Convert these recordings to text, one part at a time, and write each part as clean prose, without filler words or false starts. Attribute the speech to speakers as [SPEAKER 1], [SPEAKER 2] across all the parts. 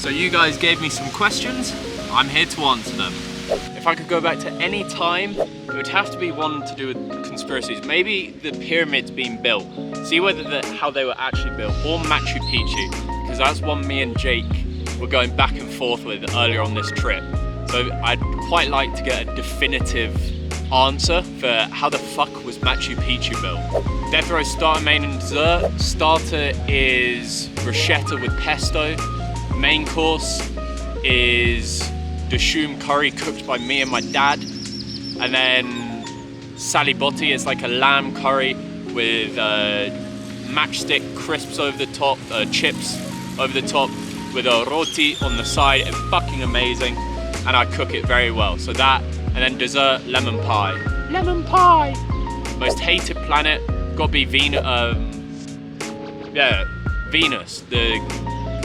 [SPEAKER 1] So you guys gave me some questions, I'm here to answer them. If I could go back to any time, it would have to be one to do with conspiracies. Maybe the pyramids being built, see whether how they were actually built, or Machu Picchu, because that's one me and Jake were going back and forth with earlier on this trip. So I'd quite like to get a definitive answer for how the fuck was Machu Picchu built. Death row starter, main and dessert. Starter is bruschetta with pesto. Main course is Dashum curry cooked by me and my dad. And then salibotti is like a lamb curry with matchstick crisps over the top, chips over the top with a roti on the side. It's fucking amazing. And I cook it very well. So that, and then dessert, lemon pie. Lemon pie! Most hated planet, gotta be Venus.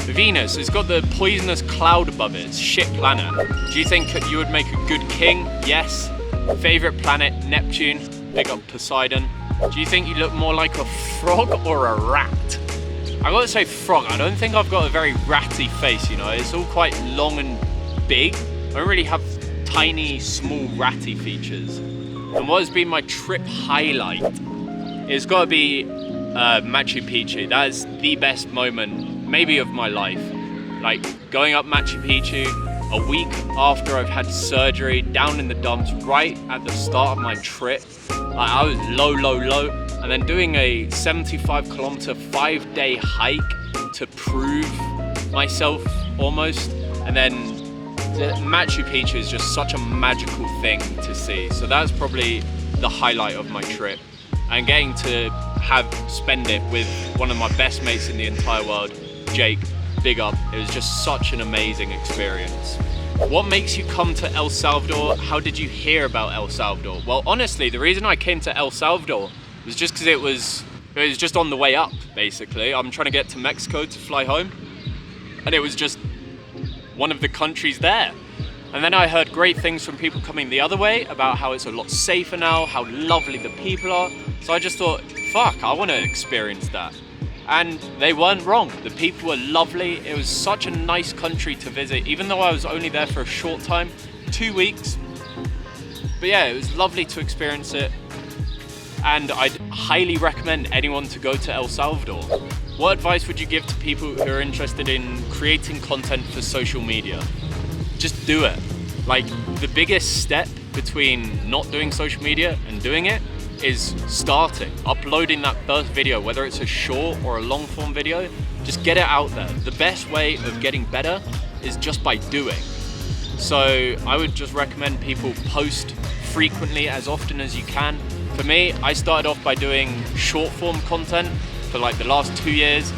[SPEAKER 1] Venus, it's got the poisonous cloud above it. It's shit planet. Do you think you would make a good king? Yes. Favorite planet, Neptune. Big up Poseidon. Do you think you look more like a frog or a rat? I gotta say frog. I don't think I've got a very ratty face, you know. It's all quite long and big. I don't really have tiny, small, ratty features. And what has been my trip highlight? It's gotta be Machu Picchu. That is the best moment, maybe of my life. Like going up Machu Picchu a week after I've had surgery, down in the dumps, right at the start of my trip. Like I was low, and then doing a 75-kilometer, 5-day hike to prove myself almost, and then Machu Picchu is just such a magical thing to see. So that's probably the highlight of my trip. And getting to spend it with one of my best mates in the entire world, Jake, big up. It was just such an amazing experience. What makes you come to El Salvador? How did you hear about El Salvador? Well, honestly, the reason I came to El Salvador was just because it was just on the way up, basically. I'm trying to get to Mexico to fly home, and it was just one of the countries there. And then I heard great things from people coming the other way about how it's a lot safer now, how lovely the people are. So I just thought, fuck, I want to experience that. And they weren't wrong. The people were lovely. It was such a nice country to visit, even though I was only there for a short time, 2 weeks. But yeah, it was lovely to experience it. And I'd highly recommend anyone to go to El Salvador. What advice would you give to people who are interested in creating content for social media? Just do it. Like, the biggest step between not doing social media and doing it is starting, uploading that first video, whether it's a short or a long form video. Just get it out there. The best way of getting better is just by doing. So I would just recommend people post frequently, as often as you can. For me, I started off by doing short form content for like the last 2 years.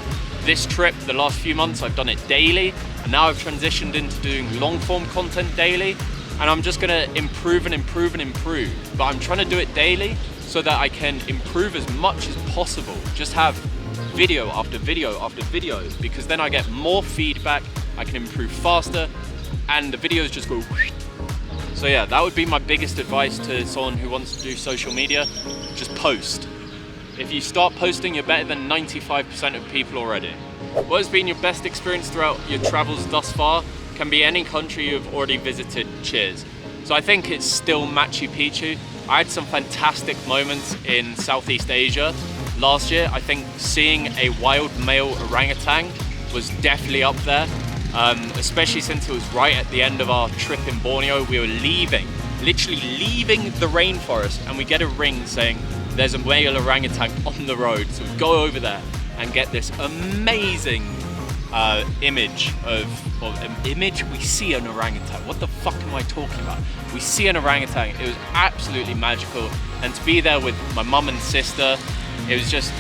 [SPEAKER 1] This trip, the last few months, I've done it daily, and now I've transitioned into doing long form content daily, and I'm just gonna improve and improve and improve. But I'm trying to do it daily so that I can improve as much as possible. Just have video after video after video, because then I get more feedback, I can improve faster, and the videos just go. So yeah, that would be my biggest advice to someone who wants to do social media. Just post. If you start posting, you're better than 95% of people already. What has been your best experience throughout your travels thus far? Can be any country you've already visited, cheers. So I think it's still Machu Picchu. I had some fantastic moments in Southeast Asia last year. I think seeing a wild male orangutan was definitely up there, especially since it was right at the end of our trip in Borneo. We were literally leaving the rainforest, and we get a ring saying there's a male orangutan on the road. So we go over there and get this amazing image we see an orangutan. What the fuck am I talking about? We see an orangutan. It was absolutely magical, and to be there with my mum and sister, it was just,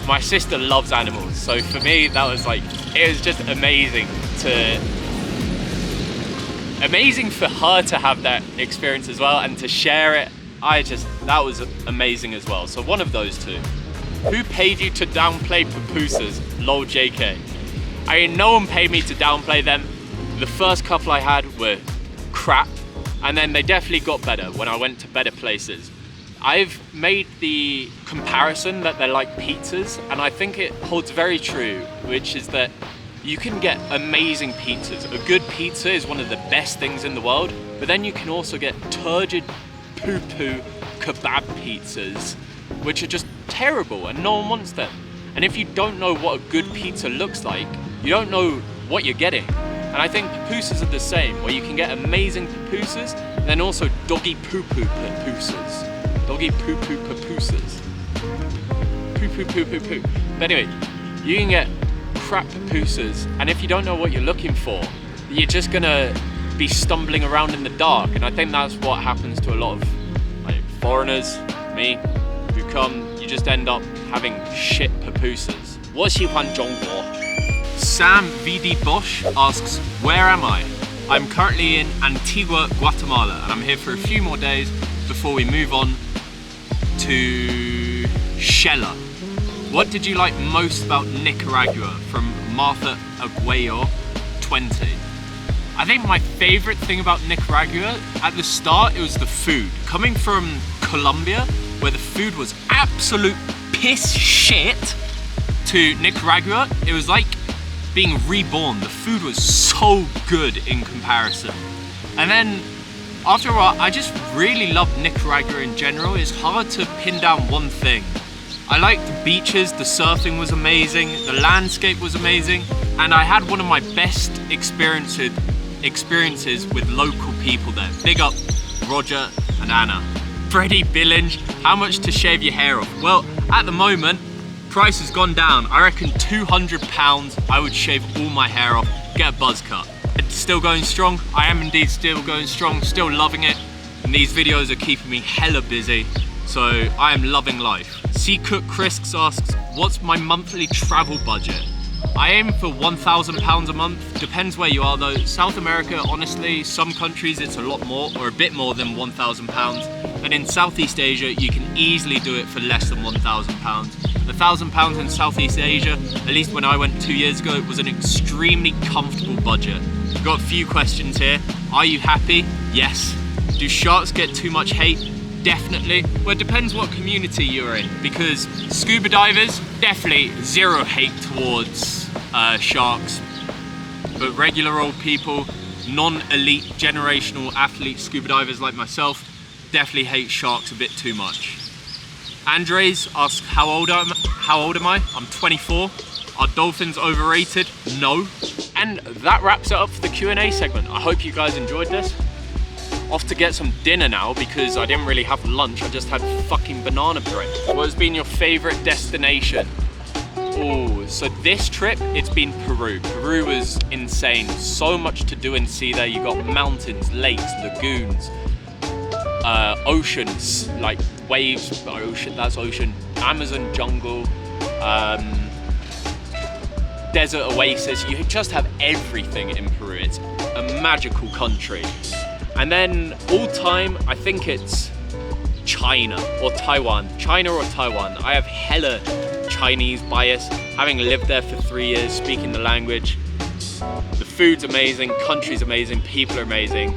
[SPEAKER 1] my sister loves animals, so for me that was like, it was just amazing for her to have that experience as well and to share it. That was amazing as well. So one of those two. Who paid you to downplay papusas? Lol JK. I mean, no one paid me to downplay them. The first couple I had were crap, and then they definitely got better when I went to better places. I've made the comparison that they're like pizzas, and I think it holds very true, which is that you can get amazing pizzas. A good pizza is one of the best things in the world, but then you can also get turgid poo-poo kebab pizzas, which are just terrible and no one wants them. And if you don't know what a good pizza looks like, you don't know what you're getting. And I think papusas are the same, where you can get amazing papusas, and then also doggy poo-poo papusas. Doggy poo-poo papusas. Poo-poo-poo-poo-poo. But anyway, you can get crap papusas, and if you don't know what you're looking for, you're just gonna be stumbling around in the dark. And I think that's what happens to a lot of like foreigners, me, who come, you just end up having shit papusas. 我喜欢中国. Sam VD Bosch asks, where am I? I'm currently in Antigua, Guatemala, and I'm here for a few more days before we move on to Shella. What did you like most about Nicaragua? From Martha Aguayo 20. I think my favorite thing about Nicaragua, at the start, it was the food. Coming from Colombia, where the food was absolute piss shit, to Nicaragua, it was like being reborn. The food was so good in comparison. And then after a while, I just really loved Nicaragua in general. It's hard to pin down one thing. I liked the beaches, the surfing was amazing, the landscape was amazing, and I had one of my best experiences with local people there. Big up Roger and Anna. Freddie Billinge, how much to shave your hair off? Well, at the moment, price has gone down. I reckon £200, I would shave all my hair off, get a buzz cut. It's still going strong. I am indeed still going strong, still loving it. And these videos are keeping me hella busy. So I am loving life. C Cook Chris asks, what's my monthly travel budget? I aim for £1,000 a month. Depends where you are though. South America, honestly, some countries it's a lot more or a bit more than £1,000. And in Southeast Asia, you can easily do it for less than £1,000. £1,000 in Southeast Asia, at least when I went 2 years ago, it was an extremely comfortable budget. Got a few questions here. Are you happy? Yes. Do sharks get too much hate? Definitely. Well, it depends what community you're in, because scuba divers, definitely zero hate towards sharks. But regular old people, non-elite generational athlete scuba divers like myself, definitely hate sharks a bit too much. Andres asks, how old am I? I'm 24. Are dolphins overrated? No. And that wraps it up for the Q&A segment. I hope you guys enjoyed this. Off to get some dinner now because I didn't really have lunch. I just had fucking banana bread. What has been your favorite destination? Oh, so this trip, it's been Peru. Peru was insane. So much to do and see there. You got mountains, lakes, lagoons, oceans, like waves, ocean, that's ocean, Amazon jungle, desert oasis. You just have everything in Peru. It's a magical country. And then all time, I think it's China or Taiwan. China or Taiwan. I have hella Chinese bias, having lived there for 3 years, speaking the language. The food's amazing, country's amazing, people are amazing.